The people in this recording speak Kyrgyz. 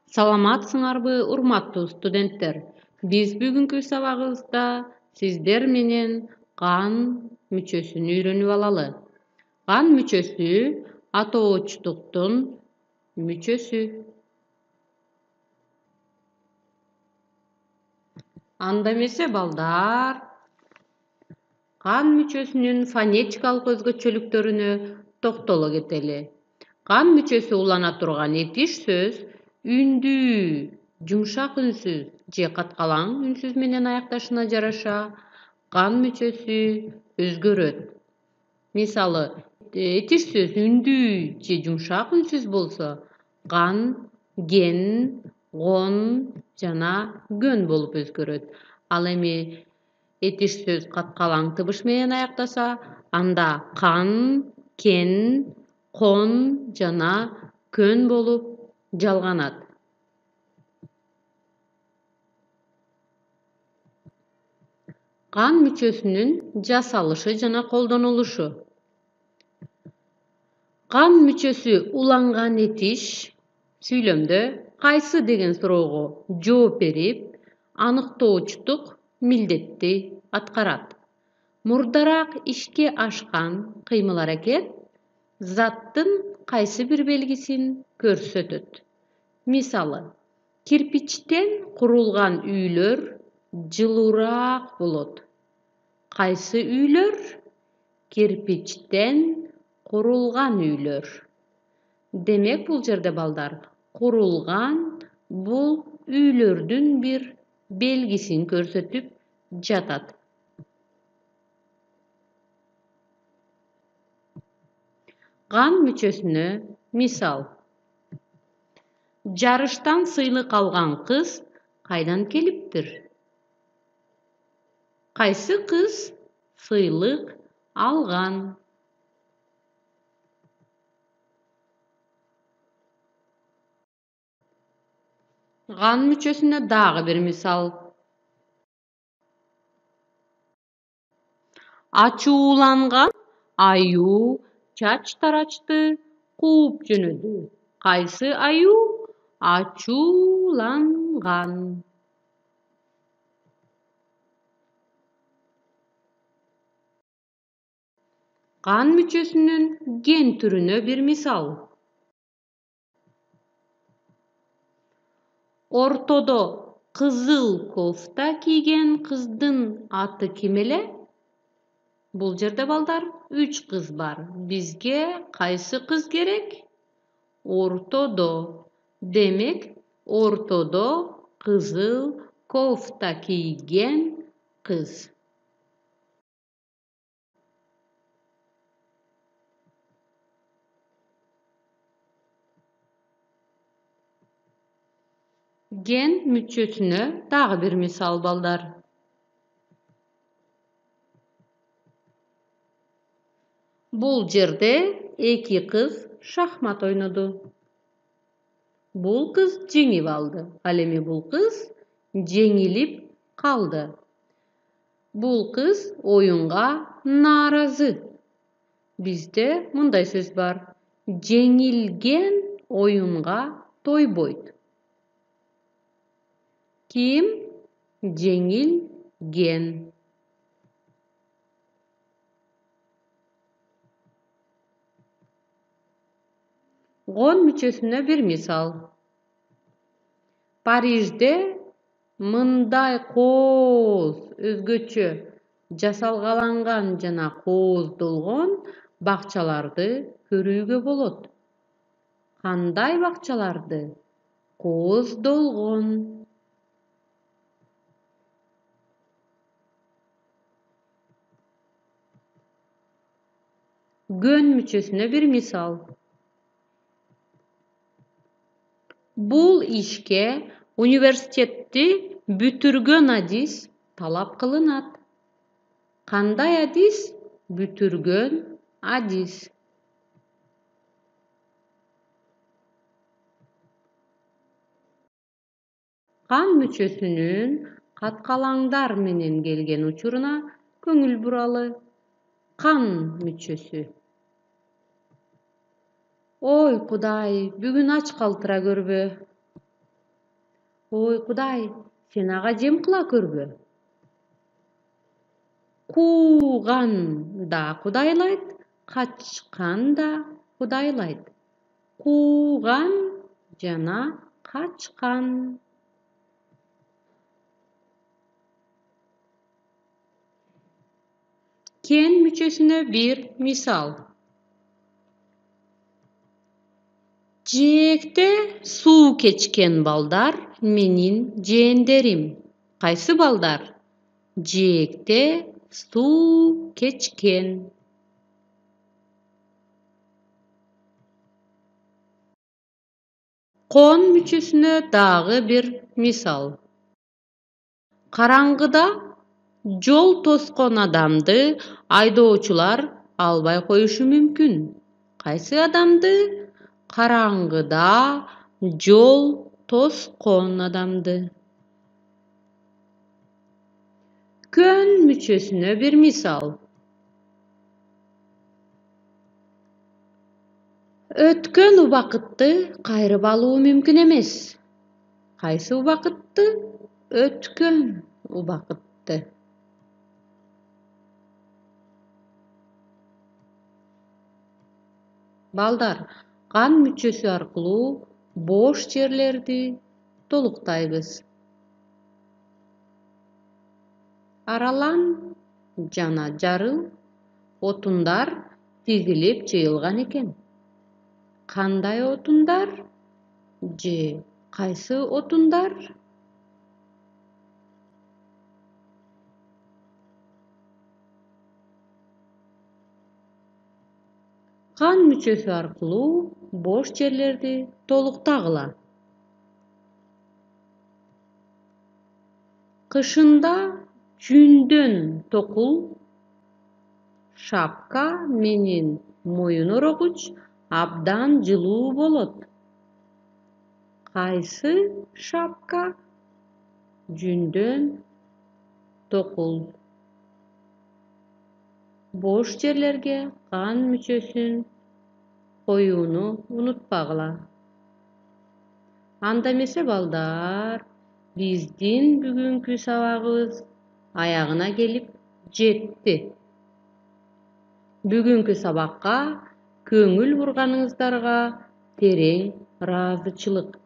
Саламатсыңарбы, урматтуу студенттер? Биз бүгүнкү сабагыбызда сиздер менен кан мүчөсүн үйрөнүп алалы. Кан мүчөсү атоочтуктун мүчөсү. Анда эмесе балдар, кан мүчөсүнүн фонетикалык өзгөчөлүктөрүнө токтоло кетели. Кан мүчөсү улана турган этиш сөз үндүү, жумшак үнсүз же каткалаң үнсүз менен аякташына жараша кан мүчөсү өзгөрөт. Мисалы, этиш сөз үндүү же жумшак үнсүз болсо, кан, ген, гон жана гөн болуп өзгөрөт. Ал эми этиш сөз каткалаң тыбыш менен аяктаса, анда кан, кен, кон жана көн болуп жалганат. Кан мүчөсүнүн жасалышы жана колдонулушу. Кан мүчөсү уланган этиш сүйлөмдө кайсы деген суроого жооп берип, аныктоочтук милдетти аткарат. Мурдараак ишке ашкан кыймыл-аракет заттын кайсы бир белгисин көрсөтөт. Мисалы, кирпичтен курулган үйлөр жылуураак болот. Кайсы үйлөр? Кирпичтен курулган үйлөр. Демек, бул жерде балдар, курулган бул үйлөрдүн бир белгисин көрсөтүп жатат. Кан мүчөсүнө мисал: жарыштан сыйлык алган кыз кайдан келиптир? Кайсы кыз сыйлык алган? Кан мүчөсүнө дагы бир мисал: ачууланган аюу чач тарачты кууп жөнөдү. Кайсы аюу? Ачууланган. Кан мүчөсүнүн ген түрүнө бир мисал: ортодо кызыл кофта кийген кыздын аты ким эле? Бул жерде балдар 3 кыз бар. Бизге кайсы кыз керек? Ортодо. Демек, ортодо кызыл кофта кийген кыз. Ген мүчөсүнө дагы бир мисал балдар. Бул жерде 2 кыз шахмат ойноду. Бул кыз жеңип алды. Ал эми бул кыз жеңилип калды. Бул кыз оюнга нааразы. Бизде мындай сөз бар: жеңилген оюнга тойбойт. Ким? Жеңилген. Гон мүчөсүнө бир мисал: Парижде мындай кооз, өзгөчө жасалгаланган жана кооздолгон бакчаларды көрүүгө болот. Кандай бакчаларды? Кооздолгон. Гөн мүчөсүнө бир мисал: бул ишке университетти бүтүргөн адис талап кылынат. Кандай адис? Бүтүргөн адис. Кан мүчөсүнүн каткалаңдар менен келген учуруна көңүл буралы. Кан мүчөсү. Ой Кудай, бүгүн ач калтыра көрбө. Ой, Кудай, сен ага жем кыла көрбө. Кууган да кудайлайт, качкан да кудайлайт. Кууган жана качкан. Кен мүчөсүнө bir misal. Жээкте суу кечкен балдар менин жээндерим. Кайсы балдар? Жээкте суу кечкен. Кон мүчөсүнө дагы bir misal. Караңгыда жол тоскон адамды айдоочулар албай коюшу мүмкүн. Кайсы адамды? Караңгыда жол тоскон адамды. Көн мүчөсүнө bir misal. Өткөн убакытты кайрып алуу мүмкүн эмес. Кайсы убакытты? Өткөн убакытты. Балдар, кан мүчөсү аркылуу бош жерлерди толуктайбыз. Аралан жана жарыл отундар тизилип жыйылган экен. Кандай отундар? Же кайсы отундар? Кан мүчөсү аркылуу бош жерлерди толуктагыла. Кышында жүндөн токул шапка менен моюн орогуч абдан жылуу болот. Кайсы шапка? Жүндөн токул. Бош жерлерге кан мүчөсүн коюуну унутпагыла. Анда эмесе балдар, биздин бүгүнкү сабагыбыз аягына келип жетти. Бүгүнкү сабакка көңүл бурганыңыздарга терең ыраазычылык